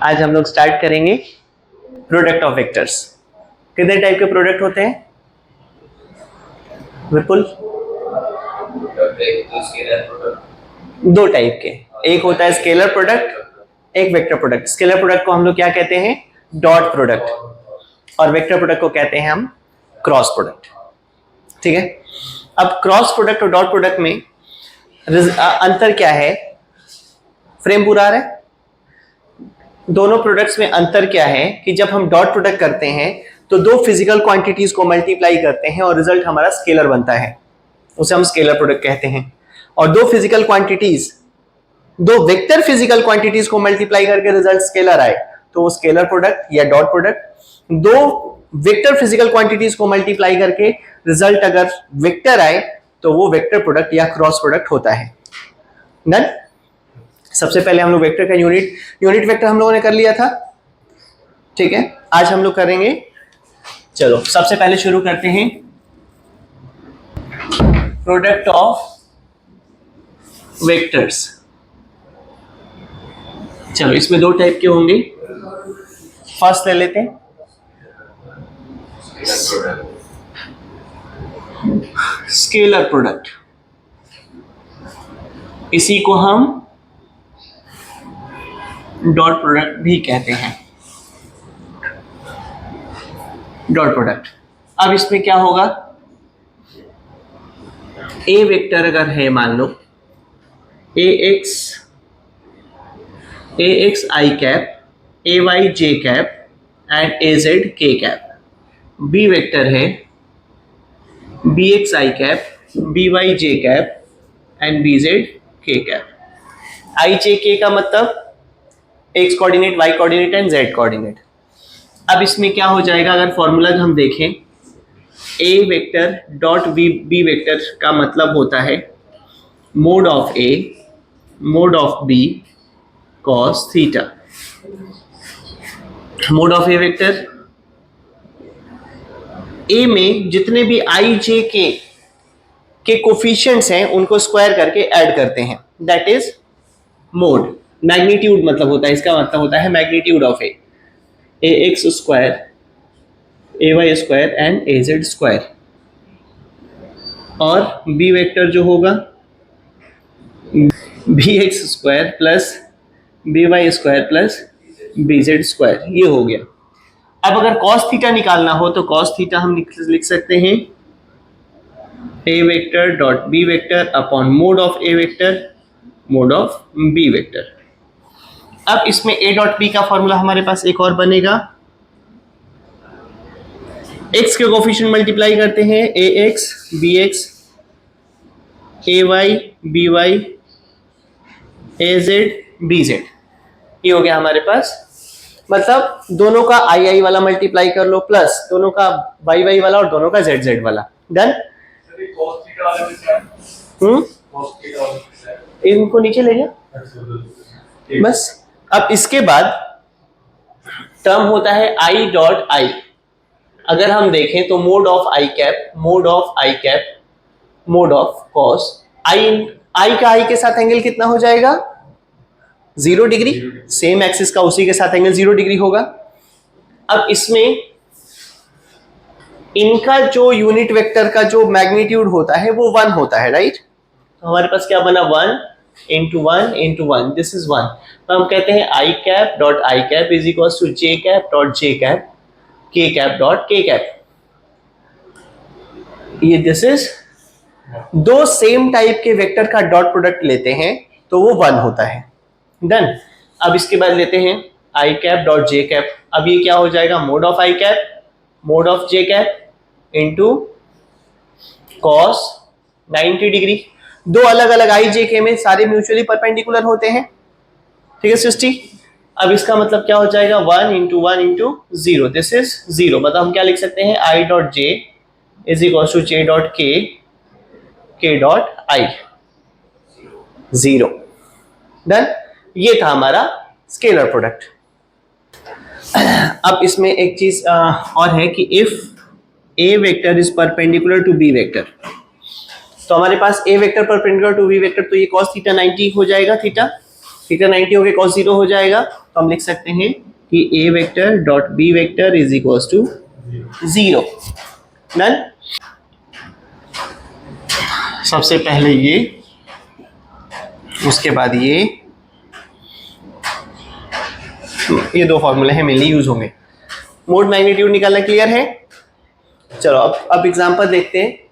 आज हम लोग स्टार्ट करेंगे प्रोडक्ट ऑफ वेक्टर्स। कितने टाइप के प्रोडक्ट होते हैं विपुल? दो टाइप के, एक होता है स्केलर प्रोडक्ट, एक वेक्टर प्रोडक्ट। स्केलर प्रोडक्ट को हम लोग क्या कहते हैं? Dot product. और वेक्टर प्रोडक्ट को कहते हैं हम क्रॉस प्रोडक्ट। ठीक है, अब क्रॉस प्रोडक्ट और डॉट प्रोडक्ट में अंतर क्या है? फ्रेम पूरा आ रहा है? दोनों प्रोडक्ट्स में अंतर क्या है कि जब हम डॉट प्रोडक्ट करते हैं तो दो फिजिकल क्वांटिटीज को मल्टीप्लाई करते हैं और रिजल्ट हमारा स्केलर बनता है, उसे हम स्केलर प्रोडक्ट कहते हैं। और दो फिजिकल क्वांटिटीज, दो वेक्टर फिजिकल क्वांटिटीज को मल्टीप्लाई करके रिजल्ट स्केलर आए तो वो स्केलर प्रोडक्ट या डॉट प्रोडक्ट। दो वेक्टर फिजिकल क्वांटिटीज को मल्टीप्लाई करके रिजल्ट अगर वेक्टर आए तो वो वेक्टर प्रोडक्ट या क्रॉस प्रोडक्ट होता है। डन। सबसे पहले हम लोग वेक्टर का यूनिट वेक्टर हम लोगों ने कर लिया था। ठीक है, आज हम लोग करेंगे, चलो सबसे पहले शुरू करते हैं प्रोडक्ट ऑफ वेक्टर्स। चलो इसमें दो टाइप के होंगे। फर्स्ट ले लेते हैं स्केलर प्रोडक्ट, इसी को हम डॉट प्रोडक्ट भी कहते हैं। डॉट प्रोडक्ट, अब इसमें क्या होगा? ए वेक्टर अगर है, मान लो ax i cap, ay j cap and az k cap. B vector है bx i cap, by j cap and bz k cap. i j k का मतलब x coordinate, y coordinate and z coordinate. अब इसमें क्या हो जाएगा? अगर formula हम देखें, a vector dot b vector का मतलब होता है mode of a mode of b cos theta. Mode of a vector, a में जितने भी i j k के कोफिशिएंट्स हैं उनको स्क्वायर करके ऐड करते हैं, दैट इज मोड। मैग्नीट्यूड मतलब होता है, इसका मतलब होता है magnitude of a, ax square, ay square and az square. और b वेक्टर जो होगा bx square plus by square plus bz square, ये हो गया। अब अगर cos थीटा निकालना हो तो cos थीटा हम लिख सकते हैं a vector dot b vector upon mode of a vector mode of b vector. अब इसमें a डॉट b का फॉर्मूला हमारे पास एक और बनेगा, x के कोफिशिएंट मल्टीप्लाई करते हैं ax bx ay by az bz, ये हो गया हमारे पास। मतलब दोनों का आई वाला मल्टीप्लाई कर लो प्लस दोनों का वाई वाला और दोनों का जेड वाला। डन। इनको नीचे ले गया बस। अब इसके बाद टर्म होता है आई डॉट आई। अगर हम देखें तो mod of i cap, mod of i cap, mod of cos. I का आई के साथ एंगल कितना हो जाएगा? 0 डिग्री। सेम एक्सिस का उसी के साथ एंगल 0 डिग्री होगा। अब इसमें इनका जो यूनिट वेक्टर का जो मैग्नीट्यूड होता है वो 1 होता है, राइट? तो हमारे पास क्या बना? 1 इंटू 1 इंटू 1, दिस इज 1। तो हम कहते हैं i cap dot i cap is equal to j cap dot j cap, k cap dot k cap. ये दिस इज, दो सेम टाइप के वेक्टर का डॉट प्रोडक्ट लेते हैं तो वो 1 होता है। डन। अब इसके बाद लेते हैं i cap dot j cap. अब ये क्या हो जाएगा? Mode of i cap mod of J cap into cos 90 degree. दो अलग अलग आई जे के में सारे म्यूचुअली परपेंडिकुलर होते हैं, ठीक है सृष्टि? अब इसका मतलब क्या हो जाएगा? 1 इंटू 1 इंटू 0, दिस इज 0। मतलब हम क्या लिख सकते हैं? I dot j is equal to j dot k dot i, 0। Done. ये था हमारा स्केलर प्रोडक्ट। अब इसमें एक चीज और है कि if a vector is perpendicular to b vector, तो हमारे पास a vector perpendicular to b vector, तो ये cos थीटा 90 हो जाएगा थीटा। थीटा 90 हो गया cos 0 हो जाएगा, तो हम लिख सकते हैं कि a vector dot b vector is equals to 0। Done. सबसे पहले ये, उसके बाद ये दो फॉर्मूले हैं मेनली यूज होंगे। मोड मैग्नीट्यूड निकालना क्लियर है। चलो अब एग्जांपल देखते हैं।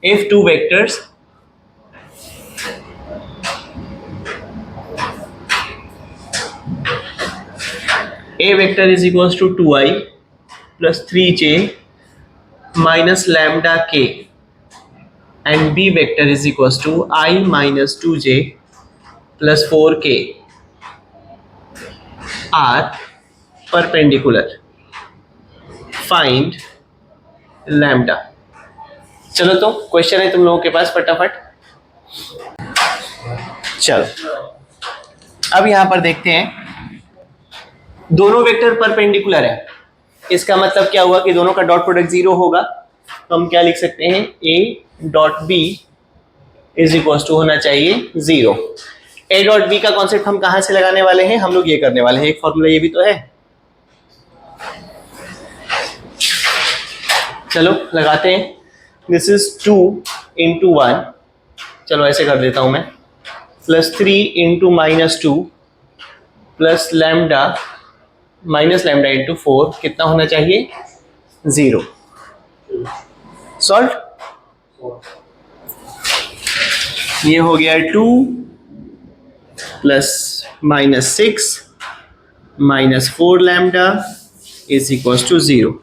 if two vectors a vector is equals to 2i plus 3j minus lambda k and b vector is equals to I minus 2j plus 4k are perpendicular, find lambda। चलो तो question है तुम लोगों के पास, फटाफट। चलो अब यहां पर देखते हैं, दोनों वेक्टर परपेंडिकुलर है, इसका मतलब क्या हुआ कि दोनों का डॉट प्रोडक्ट 0 होगा। तो हम क्या लिख सकते हैं, a dot b is equal to होना चाहिए 0। a डॉट बी का कॉन्सेप्ट हम कहां से लगाने वाले हैं, हम लोग ये करने वाले हैं, एक फॉर्मूला ये भी तो है। चलो लगाते हैं। दिस इज 2 इंटू 1, चलो ऐसे कर देता हूं मैं, plus 3 into minus 2 plus lambda minus lambda into 4, कितना होना चाहिए, 0। सॉल्व। ये हो गया 2 plus minus 6 minus 4 lambda is equals to 0।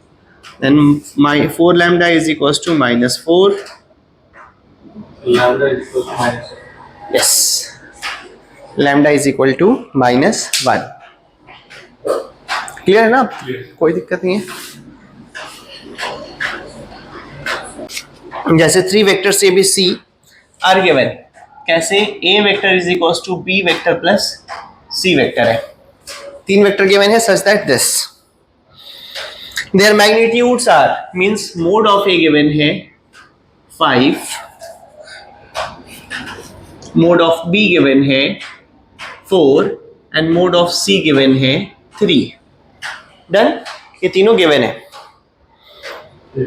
then my 4 lambda is equals to minus 4 lambda is equal to minus 1. yes, lambda is equal to minus 1। Clear है ना, कोई दिक्कत नहीं है। जैसे 3 vectors A B C are given, कैसे a vector is equals to b vector plus c vector है, 3 vector given है such that this their magnitudes are, means mode of A given है 5, mode of B given है 4 and mode of C given है 3। Done, ये तीनों given है।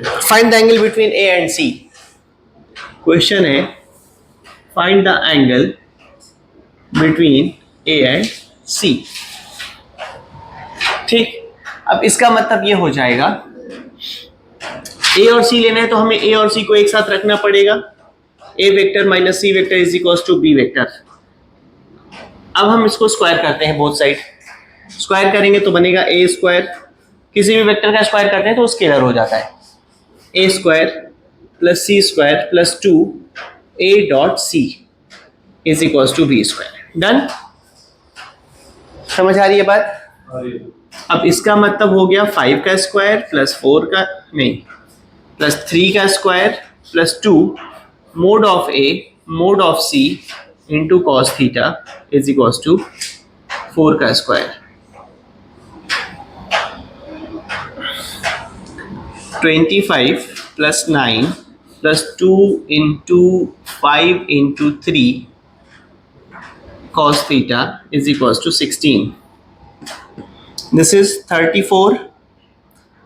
Find the angle between A and C। Question है find the angle between A and C। ठीक, अब इसका मतलब ये हो जाएगा, ए और सी लेना है तो हमें ए और सी को एक साथ रखना पड़ेगा, a vector minus c vector is equals to b vector. अब हम इसको स्क्वायर करते हैं, बोथ साइड स्क्वायर करेंगे तो बनेगा ए स्क्वायर, किसी भी वेक्टर का स्क्वायर करते हैं तो स्केलर हो जाता है, a square plus c square plus 2 a dot c is equals to b square. Done, समझ आ रही है बात। अब इसका मतलब हो गया 5 का स्क्वायर प्लस 4 का नहीं प्लस 3 का square plus 2 mod of A mod of C into cos theta is equals to 4 का square, 25 plus 9 plus 2 into 5 into 3 cos theta is equals to 16। This is 34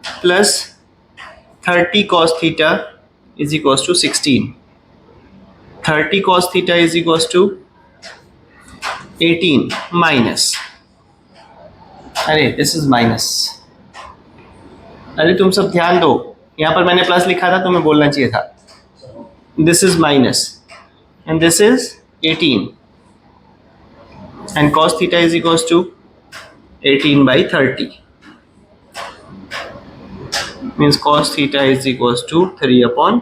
plus 30 cos theta is equals to 16। 30 cos theta is equals to 18 minus, अरे this is minus, अरे तुम सब ध्यान दो, यहाँ पर मैंने प्लस लिखा था, तुम्हें बोलना चाहिए था। This is minus and this is 18 and cos theta is equals to 18 by 30 means cos theta is equals to 3 upon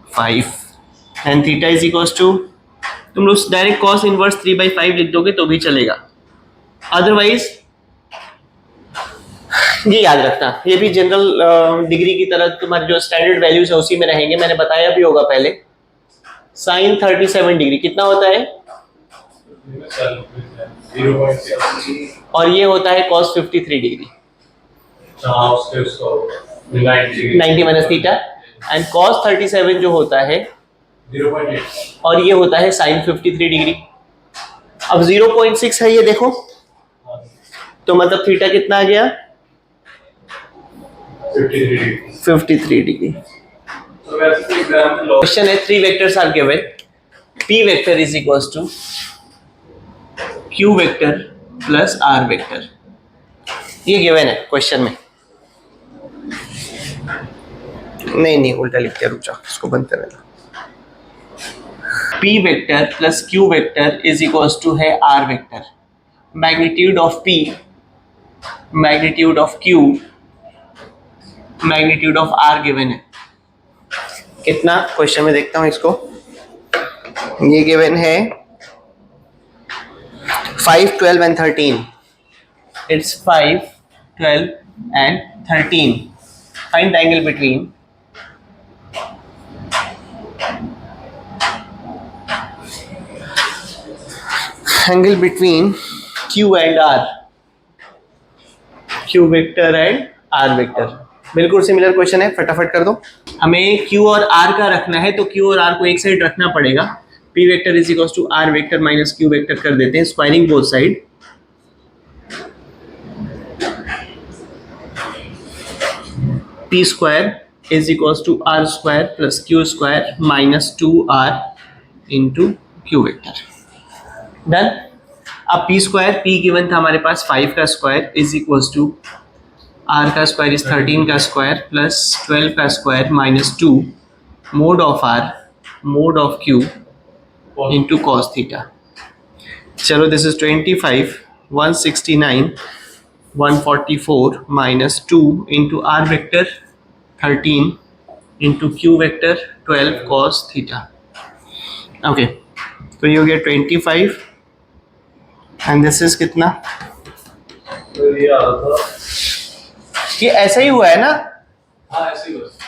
5 and theta is equals to, तुम लोग डायरेक्ट cos इनवर्स 3 by 5 लिख दोगे तो भी चलेगा, अदरवाइज ये याद रखना, ये भी जनरल डिग्री की तरह तुम्हारे जो स्टैंडर्ड वैल्यूज है उसी में रहेंगे, मैंने बताया भी होगा पहले। sin 37 डिग्री कितना होता है, और ये होता है cos 53 degree, 90 minus theta, and cos 37 जो होता है 0.8 और ये होता है साइन 53 डिग्री। अब 0.6 है ये देखो, तो मतलब थीटा कितना आ गया 53 डिग्री। क्वेश्चन है 3 vectors are given, p vector is equals to q vector plus r vector, ये गिवन है क्वेश्चन में। नहीं उल्टा लिख दिया, रुक जाओ इसको बंद कर देना। p vector plus q vector is equals to है r vector, magnitude of p, magnitude of q, magnitude of r given है। कितना क्वेश्चन में देखता हूं इसको, ये गिवन है 5, 12 and 13, it's 5, 12 and 13, find the angle between q and r, q vector and r vector. बिल्कुल सिमिलर क्वेश्चन है, फटाफट कर दो। हमें q और r का रखना है, तो q और r को एक साइड रखना पड़ेगा, p vector is equals to r vector minus q vector कर देते हैं, squaring both side. p square is equals to r square plus q square minus 2r into q vector. Done. अब p square, p given था हमारे पास 5 का square is equals to r का square is 13 का स्क्वायर प्लस 12 का square minus 2 mod of r mod of q into cos theta. चलो this is 25, 169, 144 minus 2 into r vector 13 into q vector 12 cos theta. Okay, तो ये हो गया 25 and this is कितना, तो ये आ रहा था, ये ऐसा ही हुआ है ना, हाँ ऐसे ही बस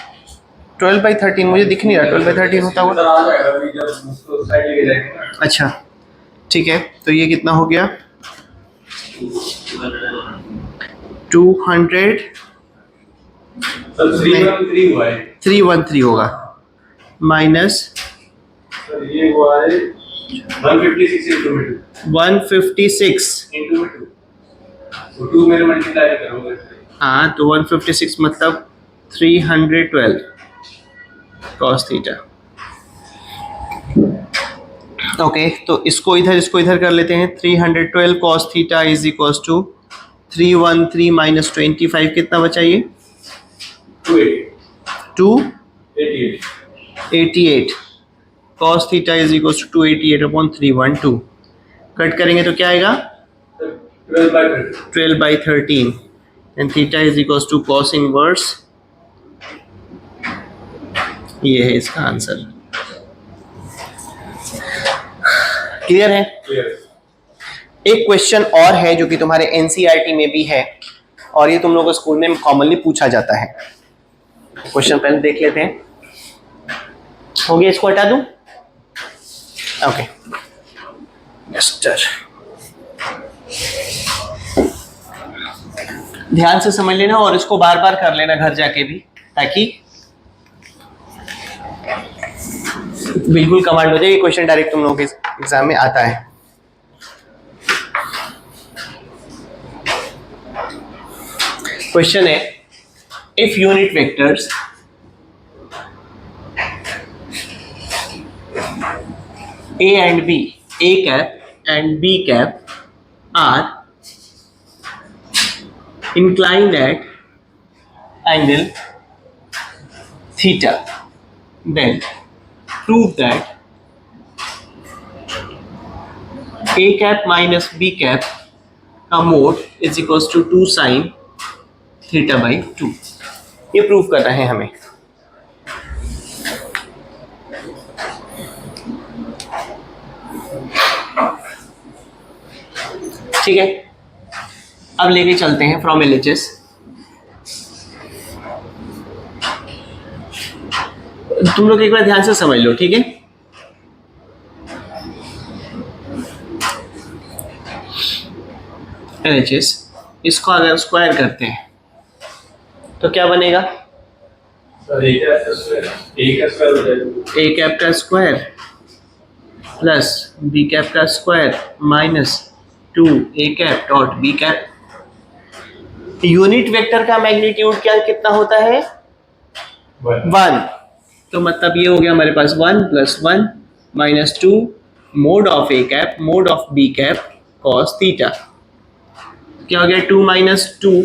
12/13 मुझे दिख नहीं रहा 12/13 होता हुआ। आ जाएगा अभी जब उसको साइड लेके जाएंगे ना। अच्छा ठीक है, तो ये कितना हो गया 200, सर 313 हुआ है 313 होगा माइनस सर, ये हुआ है 156 इंटू में 156, 2 इंटू में 2, तो 2 मेरे मल्टीप्लाई करोगे हाँ तो 156 मतलब 312 cos थीटा। ओके, तो इसको इधर कर लेते हैं, 312 cos theta is equals to 313 minus 25 कितना बचा ये 288 cos theta is equals to 288/312, cut करेंगे तो क्या आएगा 12/13 and theta is equals to cos inverse, ये है इसका आंसर। क्लियर है? एक क्वेश्चन और है जो कि तुम्हारे एनसीईआरटी में भी है और ये तुम लोगों को स्कूल में कॉमनली पूछा जाता है। क्वेश्चन पहले देख लेते हैं, हो गया, इसको हटा दूं? ओके मिस्टर, ध्यान से समझ लेना और इसको बार बार कर लेना घर जाके भी, ताकि बिल्कुल कमांड हो जाए। ये क्वेश्चन डायरेक्ट तुम लोगों के एग्जाम में आता है। क्वेश्चन है, if unit vectors A and B, A cap and B cap are inclined at angle theta, then prove that A cap minus B cap का mod is equals to 2 sin θ/2। ये prove करना है हमें। ठीक है, अब लेके चलते हैं फ्रॉम LHS। तुम लोग एक बार ध्यान से समझ लो, ठीक है। LHS, इसको अगर स्क्वायर करते हैं तो क्या बनेगा सर ए कैप का स्क्वायर हो जाएगा। ए कैप का स्क्वायर प्लस बी कैप का square minus 2 a cap dot b cap. Unit vector का मैग्नीट्यूड क्या कितना होता है? 1। तो मतलब ये हो गया हमारे पास 1 + 1 - 2 mod of A cap mod of B cap cos theta. क्या हो गया? 2 - 2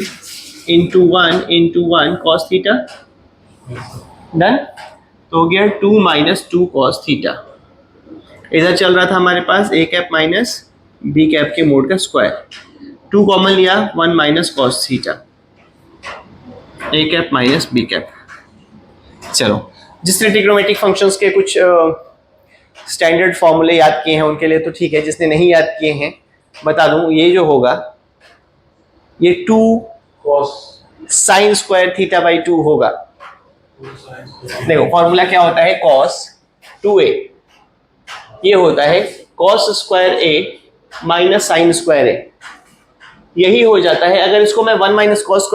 × 1 × 1 cos थीटा। डन। तो हो गया 2 - 2 cos थीटा। इधर चल रहा था हमारे पास A cap minus B cap के मोड का स्क्वायर। 2 कॉमन लिया 1 - cos theta A cap minus B cap. चलो, जिसने ट्रिग्नोमेट्रिक फंक्शंस के कुछ स्टैंडर्ड फॉर्मूले याद किए हैं उनके लिए तो ठीक है, जिसने नहीं याद किए हैं बता दूं, ये जो होगा ये 2 cos sin square theta by 2 होगा। देखो फॉर्मूला क्या होता है? cos 2a, ये होता है cos square a minus sin square a। यही हो जाता है। अगर इसको मैं 1 - cos